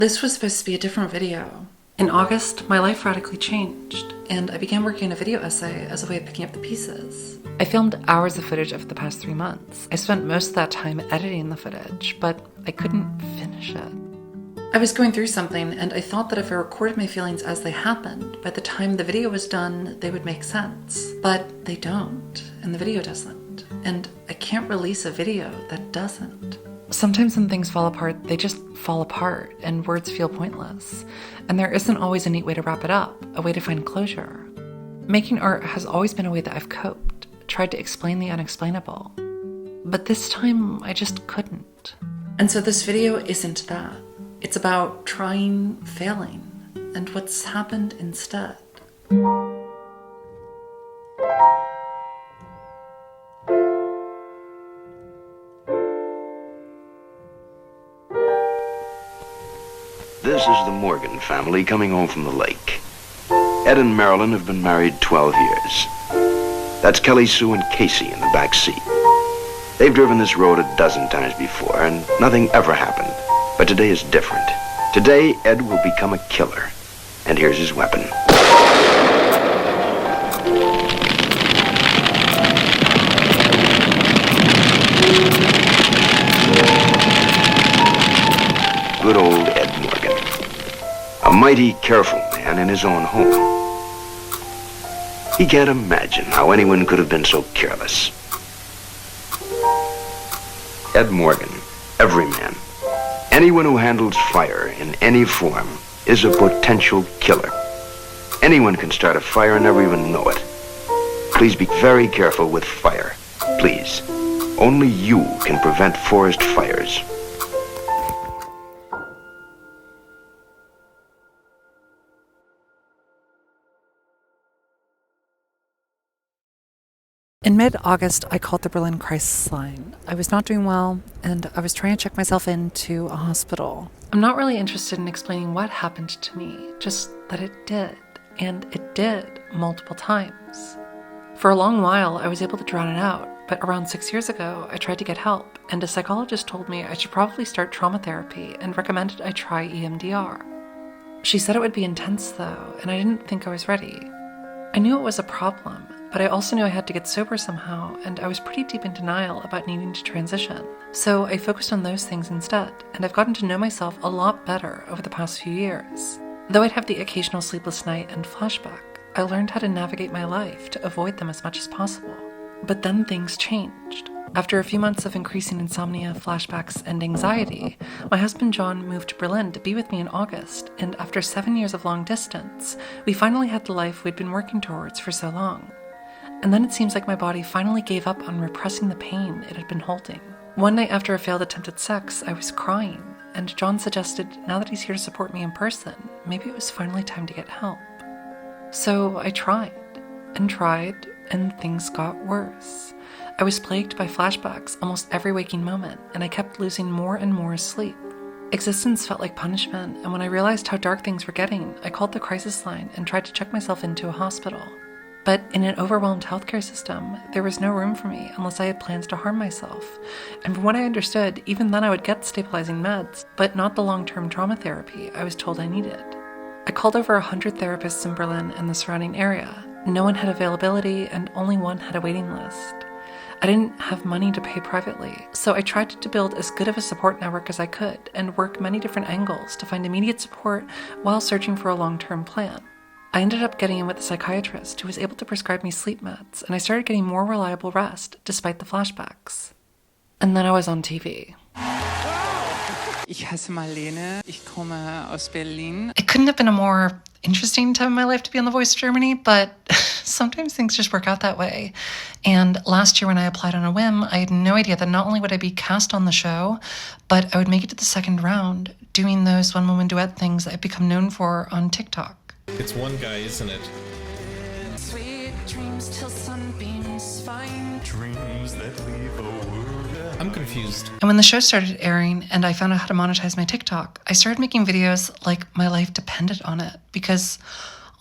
This was supposed to be a different video. In August, my life radically changed, and I began working on a video essay as a way of picking up the pieces. I filmed hours of footage over the past 3 months. I spent most of that time editing the footage, but I couldn't finish it. I was going through something, and I thought that if I recorded my feelings as they happened, by the time the video was done, they would make sense. But they don't, and the video doesn't. And I can't release a video that doesn't. Sometimes when things fall apart, they just fall apart, and words feel pointless. And there isn't always a neat way to wrap it up, a way to find closure. Making art has always been a way that I've coped, tried to explain the unexplainable. But this time, I just couldn't. And so this video isn't that. It's about trying, failing, and what's happened instead. This is the Morgan family coming home from the lake. Ed and Marilyn have been married 12 years. That's Kelly, Sue, and Casey in the back seat. They've driven this road a dozen times before, and nothing ever happened. But today is different. Today, Ed will become a killer. And here's his weapon. Good old Ed Morgan. A mighty careful man in his own home. He can't imagine how anyone could have been so careless. Ed Morgan, every man. Anyone who handles fire in any form is a potential killer. Anyone can start a fire and never even know it. Please be very careful with fire. Please. Only you can prevent forest fires. In mid-August, I called the Berlin crisis line. I was not doing well, and I was trying to check myself into a hospital. I'm not really interested in explaining what happened to me, just that it did, and it did multiple times. For a long while, I was able to drown it out, but around 6 years ago, I tried to get help, and a psychologist told me I should probably start trauma therapy and recommended I try EMDR. She said it would be intense, though, and I didn't think I was ready. I knew it was a problem, but I also knew I had to get sober somehow, and I was pretty deep in denial about needing to transition. So I focused on those things instead, and I've gotten to know myself a lot better over the past few years. Though I'd have the occasional sleepless night and flashback, I learned how to navigate my life to avoid them as much as possible. But then things changed. After a few months of increasing insomnia, flashbacks, and anxiety, my husband John moved to Berlin to be with me in August, and after 7 years of long distance, we finally had the life we'd been working towards for so long. And then it seems like my body finally gave up on repressing the pain it had been holding. One night after a failed attempt at sex, I was crying, and John suggested now that he's here to support me in person, maybe it was finally time to get help. So I tried, and things got worse. I was plagued by flashbacks almost every waking moment, and I kept losing more and more sleep. Existence felt like punishment, and when I realized how dark things were getting, I called the crisis line and tried to check myself into a hospital. But in an overwhelmed healthcare system, there was no room for me unless I had plans to harm myself. And from what I understood, even then I would get stabilizing meds, but not the long-term trauma therapy I was told I needed. I called over 100 therapists in Berlin and the surrounding area. No one had availability, and only one had a waiting list. I didn't have money to pay privately, so I tried to build as good of a support network as I could and work many different angles to find immediate support while searching for a long-term plan. I ended up getting in with a psychiatrist who was able to prescribe me sleep meds, and I started getting more reliable rest despite the flashbacks. And then I was on TV. Ich heiße Marlene. Ich komme aus Berlin. It couldn't have been a more interesting time in my life to be on The Voice of Germany, but sometimes things just work out that way. And last year when I applied on a whim, I had no idea that not only would I be cast on the show, but I would make it to the second round, doing those one-woman duet things I've become known for on TikTok. It's one guy, isn't it? Sweet dreams till sunbeams find Dreams that leave a word. I'm confused. And when the show started airing and I found out how to monetize my TikTok, I started making videos like my life depended on it because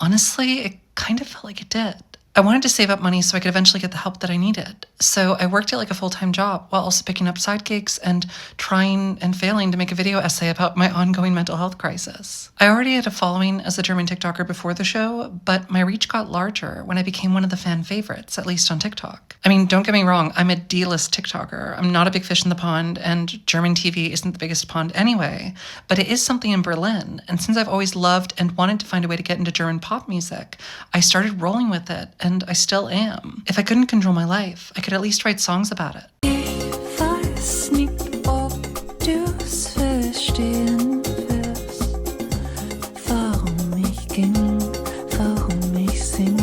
honestly, it kind of felt like it did. I wanted to save up money so I could eventually get the help that I needed. So I worked at like a full-time job while also picking up side gigs and trying and failing to make a video essay about my ongoing mental health crisis. I already had a following as a German TikToker before the show, but my reach got larger when I became one of the fan favorites, at least on TikTok. I mean, don't get me wrong, I'm a D-list TikToker. I'm not a big fish in the pond, and German TV isn't the biggest pond anyway, but it is something in Berlin. And since I've always loved and wanted to find a way to get into German pop music, I started rolling with it, and I still am. If I couldn't control my life, I could at least write songs about it. Ich weiß nicht, ob du's verstehen wirst, warum ich ging, warum ich sing,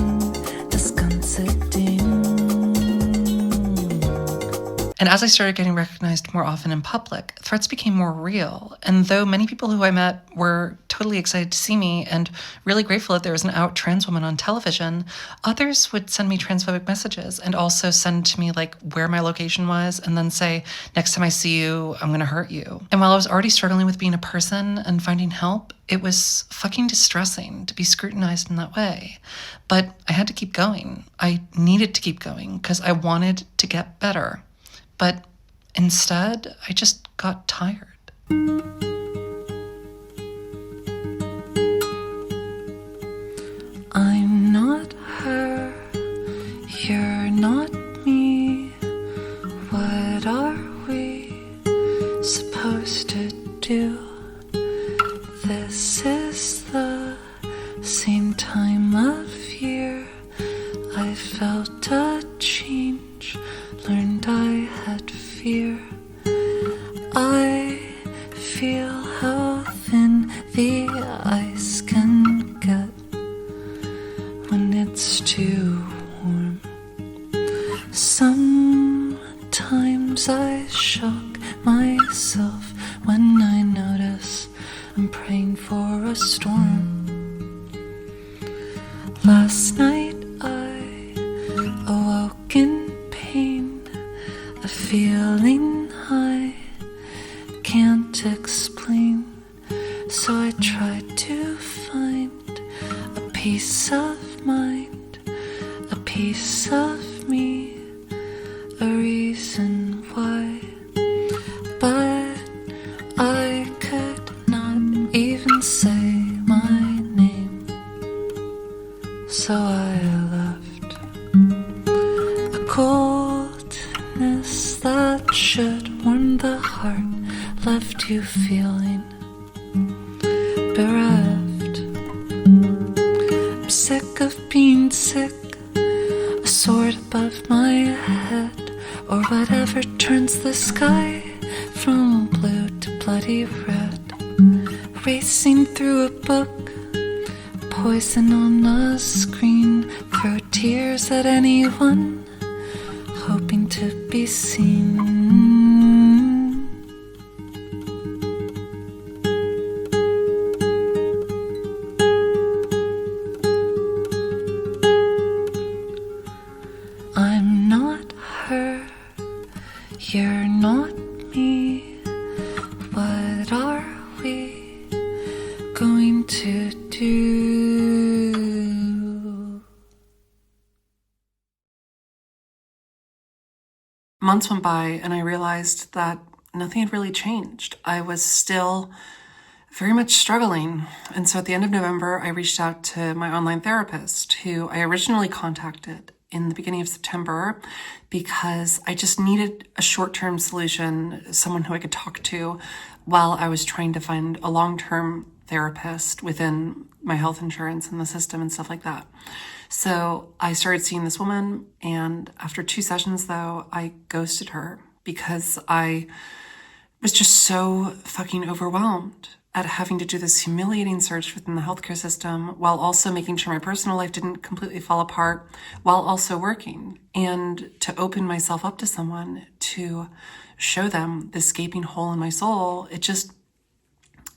das ganze Ding. And as I started getting recognized more often in public, threats became more real. And though many people who I met were totally excited to see me and really grateful that there was an out trans woman on television, others would send me transphobic messages and also send to me like where my location was and then say, next time I see you, I'm gonna hurt you. And while I was already struggling with being a person and finding help, it was fucking distressing to be scrutinized in that way. But I had to keep going. I needed to keep going because I wanted to get better. But instead, I just got tired. I'm not her, you're not me. What are we supposed to do? This is the same time of year I felt a change, learned I had fear. I feel how thin the ice can get when it's too warm. Sometimes I shock myself when I notice I'm praying for a storm. Last night I awoke in pain, a feeling I can't explain. So I tried to find a peace of mind, a piece of me, a reason why. But I could not even say my name, so I left. A coldness that should warm the heart left you feeling bereft. I'm sick of being sick, a sword above my head, or whatever turns the sky from blue to bloody red. Racing through a book, poison on a screen, throw tears at anyone, hoping to be seen. I'm not her, you're not me. What are we going to do? Months went by and I realized that nothing had really changed. I was still very much struggling. And so at the end of November, I reached out to my online therapist, who I originally contacted in the beginning of September because I just needed a short-term solution, someone who I could talk to while I was trying to find a long-term therapist within my health insurance and the system and stuff like that. So I started seeing this woman, and after 2 sessions though, I ghosted her because I was just so fucking overwhelmed at having to do this humiliating search within the healthcare system while also making sure my personal life didn't completely fall apart while also working, and to open myself up to someone to show them this gaping hole in my soul. It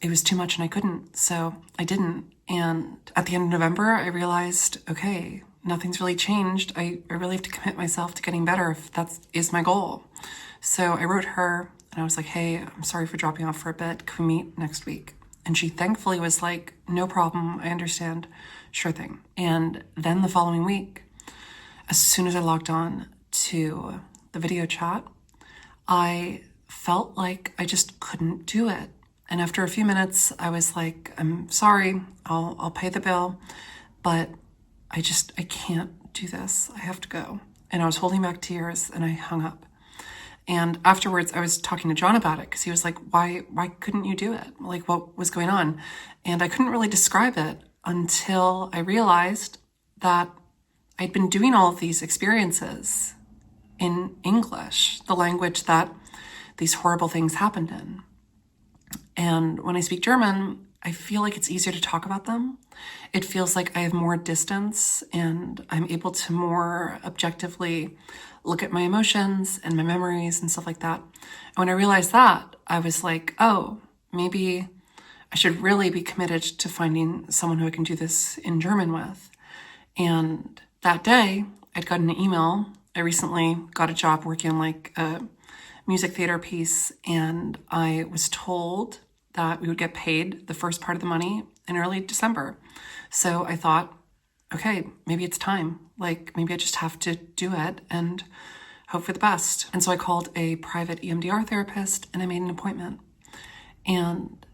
was too much and I couldn't, so I didn't. And at the end of November, I realized, okay, nothing's really changed. I really have to commit myself to getting better if that is my goal. So I wrote her and I was like, hey, I'm sorry for dropping off for a bit. Can we meet next week? And she thankfully was like, no problem, I understand, sure thing. And then the following week, as soon as I logged on to the video chat, I felt like I just couldn't do it. And after a few minutes, I was like, I'm sorry, I'll pay the bill, but I can't do this. I have to go. And I was holding back tears and I hung up. And afterwards, I was talking to John about it because he was like, why couldn't you do it? Like, what was going on? And I couldn't really describe it until I realized that I'd been doing all of these experiences in English, the language that these horrible things happened in. And when I speak German, I feel like it's easier to talk about them. It feels like I have more distance and I'm able to more objectively look at my emotions and my memories and stuff like that. And when I realized that, I was like, oh, maybe I should really be committed to finding someone who I can do this in German with. And that day, I'd gotten an email. I recently got a job working on like a music theater piece, and I was told that we would get paid the first part of the money in early December. So I thought, okay, maybe it's time. Like, maybe I just have to do it and hope for the best. And so I called a private EMDR therapist and I made an appointment. And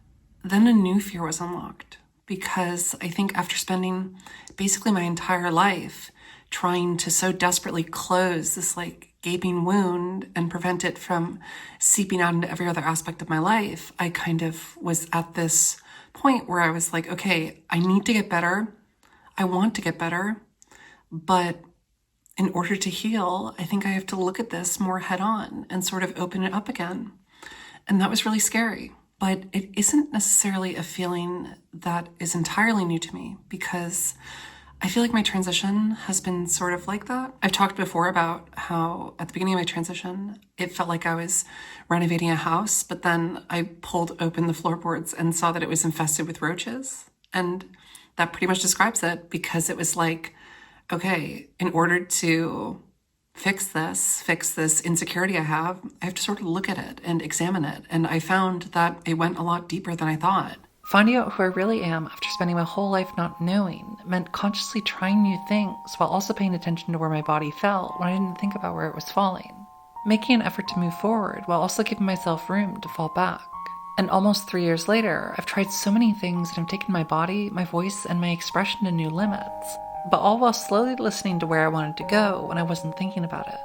then a new fear was unlocked, because I think after spending basically my entire life trying to so desperately close this like gaping wound and prevent it from seeping out into every other aspect of my life, I kind of was at this point where I was like, okay, I need to get better. I want to get better. But in order to heal, I think I have to look at this more head on and sort of open it up again. And that was really scary. But it isn't necessarily a feeling that is entirely new to me, because I feel like my transition has been sort of like that. I've talked before about how at the beginning of my transition, it felt like I was renovating a house, but then I pulled open the floorboards and saw that it was infested with roaches. And that pretty much describes it, because it was like, okay, in order to fix this insecurity I have to sort of look at it and examine it. And I found that it went a lot deeper than I thought. Finding out who I really am after spending my whole life not knowing meant consciously trying new things while also paying attention to where my body felt when I didn't think about where it was falling. Making an effort to move forward while also giving myself room to fall back. And almost 3 years later, I've tried so many things that have taken my body, my voice, and my expression to new limits, but all while slowly listening to where I wanted to go when I wasn't thinking about it.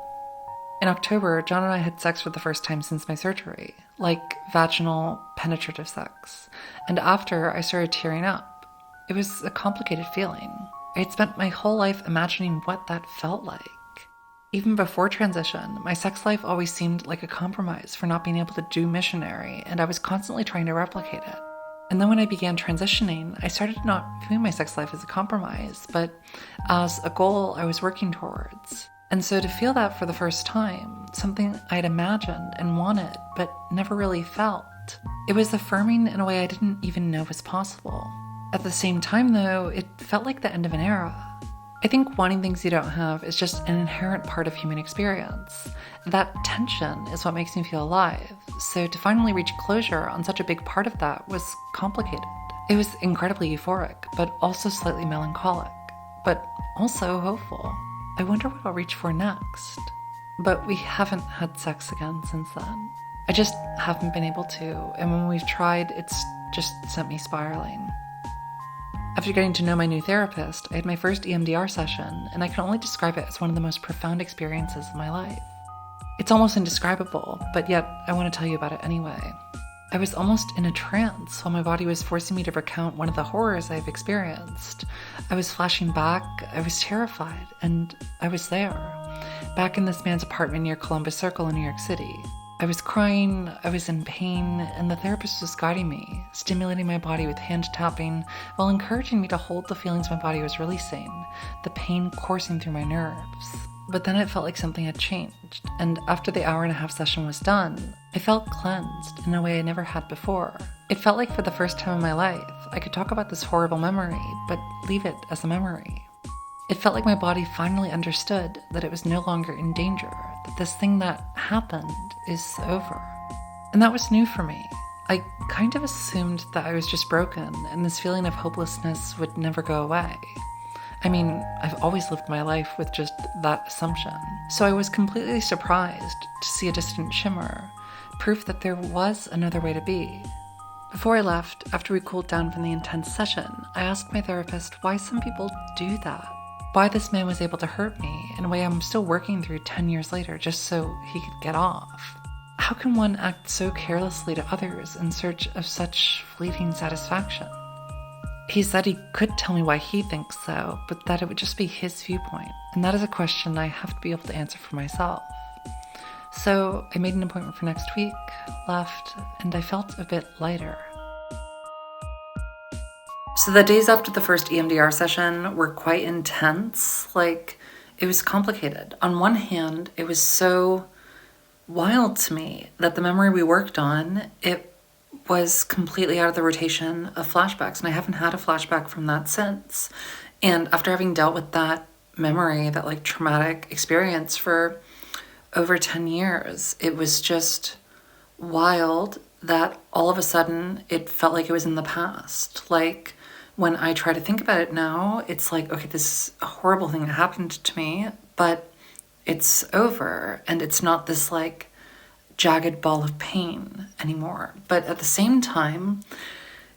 In October, John and I had sex for the first time since my surgery, like vaginal, penetrative sex. And after, I started tearing up. It was a complicated feeling. I had spent my whole life imagining what that felt like. Even before transition, my sex life always seemed like a compromise for not being able to do missionary, and I was constantly trying to replicate it. And then when I began transitioning, I started not viewing my sex life as a compromise, but as a goal I was working towards. And so to feel that for the first time, something I'd imagined and wanted, but never really felt, it was affirming in a way I didn't even know was possible. At the same time, though, it felt like the end of an era. I think wanting things you don't have is just an inherent part of human experience. That tension is what makes me feel alive. So to finally reach closure on such a big part of that was complicated. It was incredibly euphoric, but also slightly melancholic, but also hopeful. I wonder what I'll reach for next. But we haven't had sex again since then. I just haven't been able to, and when we've tried, it's just sent me spiraling. After getting to know my new therapist, I had my first EMDR session, and I can only describe it as one of the most profound experiences of my life. It's almost indescribable, but yet I want to tell you about it anyway. I was almost in a trance while my body was forcing me to recount one of the horrors I've experienced. I was flashing back, I was terrified, and I was there, back in this man's apartment near Columbus Circle in New York City. I was crying, I was in pain, and the therapist was guiding me, stimulating my body with hand tapping, while encouraging me to hold the feelings my body was releasing, the pain coursing through my nerves. But then it felt like something had changed, and after the hour-and-a-half session was done, I felt cleansed in a way I never had before. It felt like for the first time in my life, I could talk about this horrible memory, but leave it as a memory. It felt like my body finally understood that it was no longer in danger, that this thing that happened is over. And that was new for me. I kind of assumed that I was just broken and this feeling of hopelessness would never go away. I mean, I've always lived my life with just that assumption. So I was completely surprised to see a distant shimmer, proof that there was another way to be. Before I left, after we cooled down from the intense session, I asked my therapist why some people do that. Why this man was able to hurt me in a way I'm still working through 10 years later just so he could get off. How can one act so carelessly to others in search of such fleeting satisfaction? He said he could tell me why he thinks so, but that it would just be his viewpoint. And that is a question I have to be able to answer for myself. So I made an appointment for next week, left, and I felt a bit lighter. So the days after the first EMDR session were quite intense. It was complicated. On one hand, it was so wild to me that the memory we worked on, it was completely out of the rotation of flashbacks, and I haven't had a flashback from that since. And after having dealt with that memory, that traumatic experience for over 10 years, it was just wild that all of a sudden it felt like it was in the past. When I try to think about it now, it's okay, this is a horrible thing that happened to me, but it's over, and it's not this jagged ball of pain anymore. But at the same time,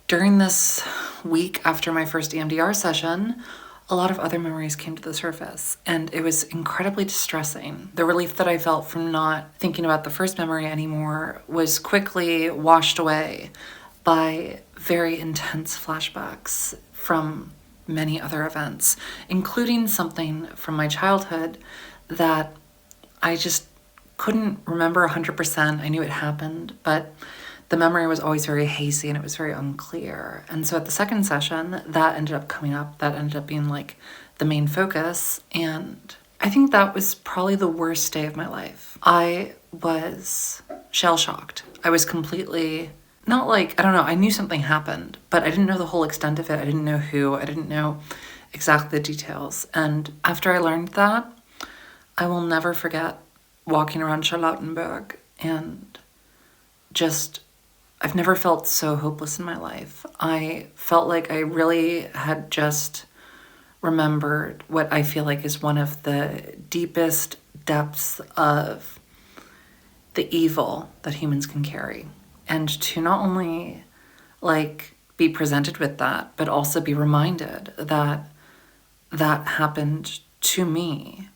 during this week after my first EMDR session, a lot of other memories came to the surface, and it was incredibly distressing. The relief that I felt from not thinking about the first memory anymore was quickly washed away by very intense flashbacks from many other events, including something from my childhood that I just couldn't remember 100%. I knew it happened, but the memory was always very hazy and it was very unclear. And so at the second session, that ended up coming up. That ended up being the main focus. And I think that was probably the worst day of my life. I was shell-shocked. I was completely, not I don't know, I knew something happened, but I didn't know the whole extent of it. I didn't know who. I didn't know exactly the details. And after I learned that, I will never forget walking around Charlottenburg and I've never felt so hopeless in my life. I felt like I really had just remembered what I feel like is one of the deepest depths of the evil that humans can carry. And to not only be presented with that, but also be reminded that that happened to me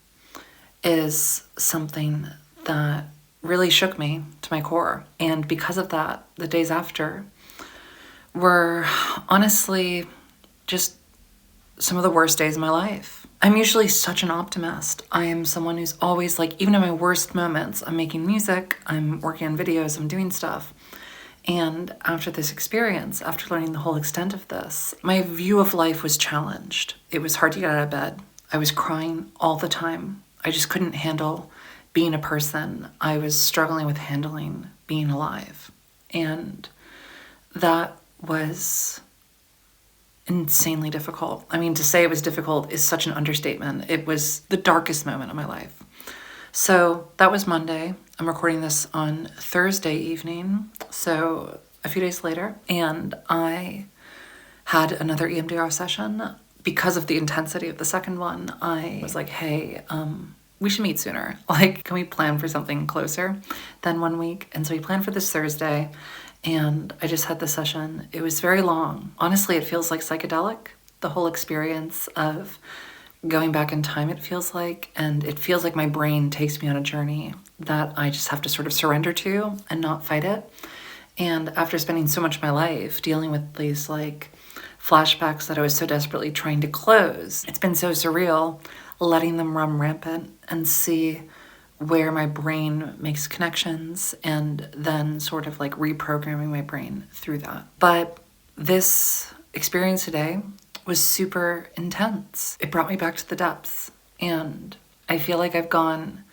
is something that really shook me to my core. And because of that, the days after were honestly just some of the worst days of my life. I'm usually such an optimist. I am someone who's always even in my worst moments, I'm making music, I'm working on videos, I'm doing stuff. And after this experience, after learning the whole extent of this, my view of life was challenged. It was hard to get out of bed. I was crying all the time. I just couldn't handle being a person. I was struggling with handling being alive. And that was insanely difficult. I mean, to say it was difficult is such an understatement. It was the darkest moment of my life. So that was Monday. I'm recording this on Thursday evening, so a few days later. And I had another EMDR session. Because of the intensity of the second one, I was hey, we should meet sooner. Can we plan for something closer than 1 week? And so we planned for this Thursday, and I just had the session. It was very long. Honestly, it feels psychedelic. The whole experience of going back in time, it feels and it feels my brain takes me on a journey that I just have to sort of surrender to and not fight it. And after spending so much of my life dealing with these flashbacks that I was so desperately trying to close, it's been so surreal letting them run rampant and see where my brain makes connections and then sort of reprogramming my brain through that. But this experience today was super intense. It brought me back to the depths, and I feel I've gone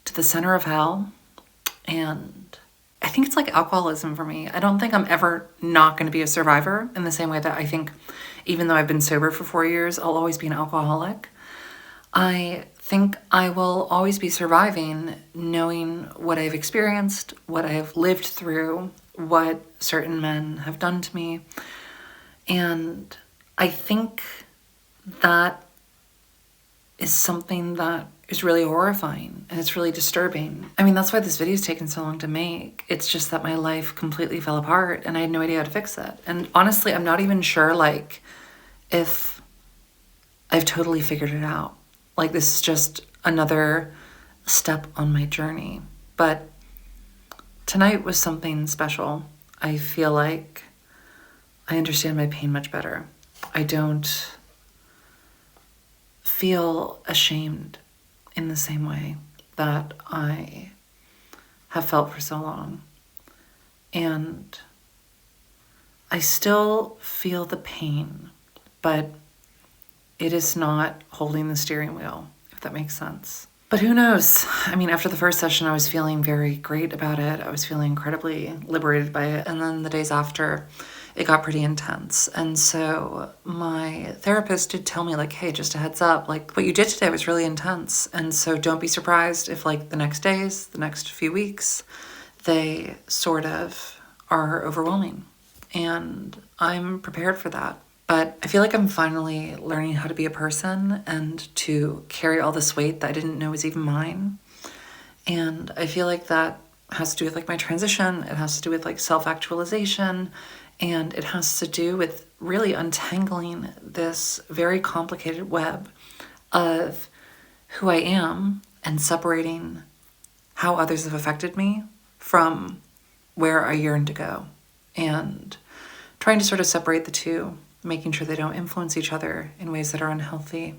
to the center of hell, and I think it's alcoholism for me. I don't think I'm ever not going to be a survivor in the same way that I think even though I've been sober for 4 years, I'll always be an alcoholic. I think I will always be surviving knowing what I've experienced, what I've lived through, what certain men have done to me. And I think that is something that is really horrifying and it's really disturbing. I mean, that's why this video's taken so long to make. It's just that my life completely fell apart and I had no idea how to fix it. And honestly, I'm not even sure like if I've totally figured it out. Like this is just another step on my journey. But tonight was something special. I feel like I understand my pain much better. I don't feel ashamed in the same way that I have felt for so long. And I still feel the pain, but it is not holding the steering wheel, if that makes sense. But who knows? I mean, after the first session, I was feeling very great about it. I was feeling incredibly liberated by it. And then the days after, it got pretty intense. And so my therapist did tell me like, hey, just a heads up, like what you did today was really intense. And so don't be surprised if like the next days, the next few weeks, they sort of are overwhelming. And I'm prepared for that. But I feel like I'm finally learning how to be a person and to carry all this weight that I didn't know was even mine. And I feel like that has to do with like my transition. It has to do with like self-actualization. And it has to do with really untangling this very complicated web of who I am and separating how others have affected me from where I yearn to go. And trying to sort of separate the two, making sure they don't influence each other in ways that are unhealthy,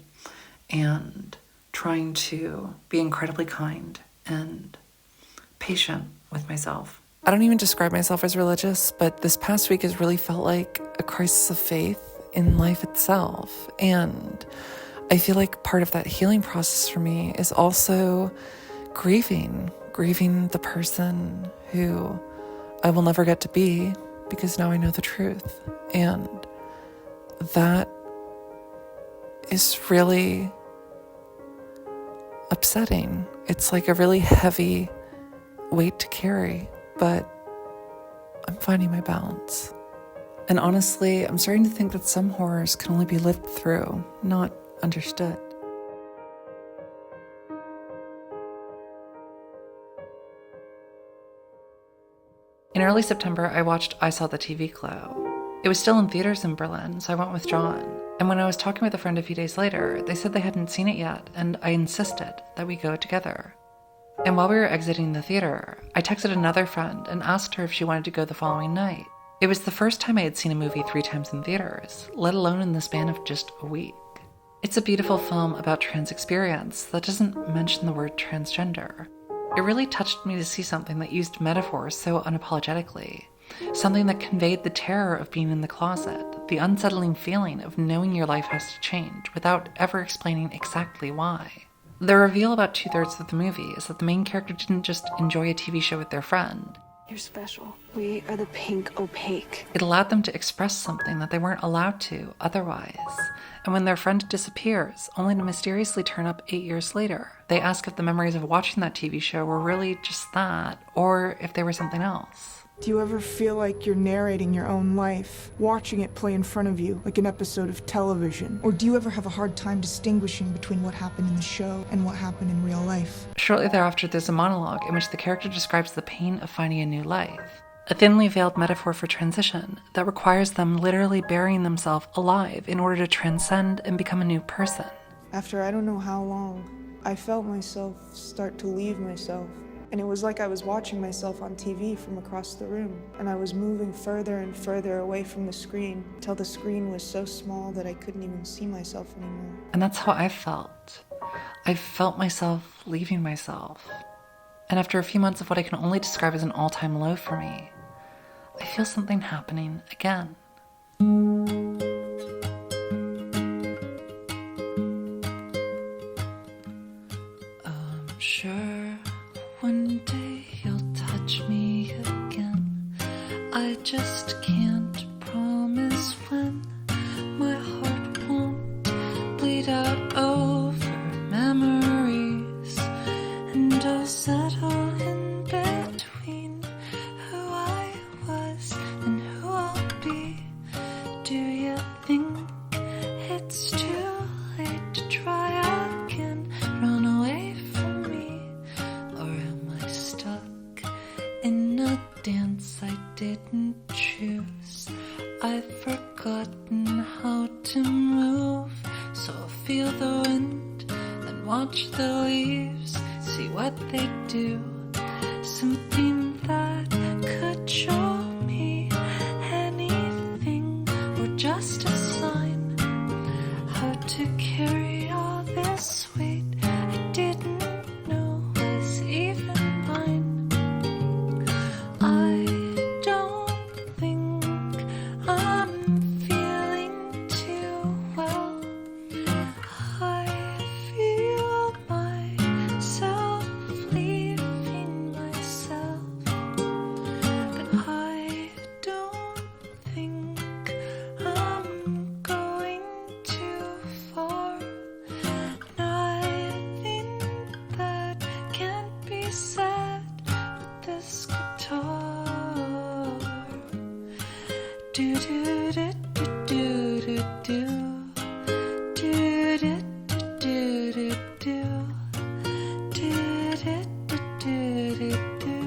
and trying to be incredibly kind and patient with myself. I don't even describe myself as religious, but this past week has really felt like a crisis of faith in life itself. And I feel like part of that healing process for me is also grieving the person who I will never get to be because now I know the truth. And that is really upsetting. It's like a really heavy weight to carry, but I'm finding my balance. And honestly, I'm starting to think that some horrors can only be lived through, not understood. In early September, I watched I Saw the TV Glow. It was still in theaters in Berlin, so I went with John. And when I was talking with a friend a few days later, they said they hadn't seen it yet, and I insisted that we go together. And while we were exiting the theater, I texted another friend and asked her if she wanted to go the following night. It was the first time I had seen a movie 3 times in theaters, let alone in the span of just a week. It's a beautiful film about trans experience that doesn't mention the word transgender. It really touched me to see something that used metaphors so unapologetically, something that conveyed the terror of being in the closet, the unsettling feeling of knowing your life has to change without ever explaining exactly why. The reveal about 2/3 of the movie is that the main character didn't just enjoy a TV show with their friend. You're special. We are the pink opaque. It allowed them to express something that they weren't allowed to otherwise. And when their friend disappears, only to mysteriously turn up 8 years later, they ask if the memories of watching that TV show were really just that, or if they were something else. Do you ever feel like you're narrating your own life, watching it play in front of you like an episode of television? Or do you ever have a hard time distinguishing between what happened in the show and what happened in real life? Shortly thereafter, there's a monologue in which the character describes the pain of finding a new life, a thinly veiled metaphor for transition that requires them literally burying themselves alive in order to transcend and become a new person. After I don't know how long, I felt myself start to leave myself. And it was like I was watching myself on TV from across the room, and I was moving further and further away from the screen until the screen was so small that I couldn't even see myself anymore. And that's how I felt. I felt myself leaving myself. And after a few months of what I can only describe as an all-time low for me, I feel something happening again. I'm sure one day you'll touch me again. I just can't promise when. My heart won't bleed out over memories, and I'll settle in between who I was and who I'll be. Do you think it's too late to try again? how to move. So I'll feel the wind, then watch the leaves, see what they do. Something that could show me anything, or just a sign how to carry all this weight I didn't know was even mine. I don't think I'm feeling too well. I feel myself leaving myself, but I don't think I'm going too far. Nothing that can't be said with this guitar. Do do do do do do do do do do do do do do do.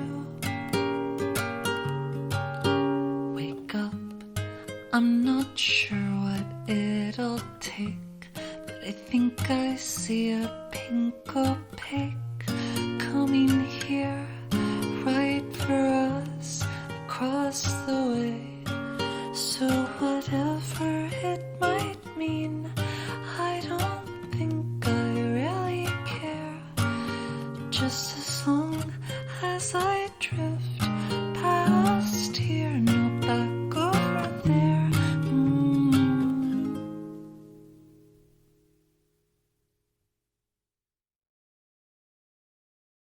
Wake up, I'm not sure what it'll take, but I think I see a pink opaque coming here, right for us, across the way. So whatever it might mean, I don't think I really care, just as long as I drift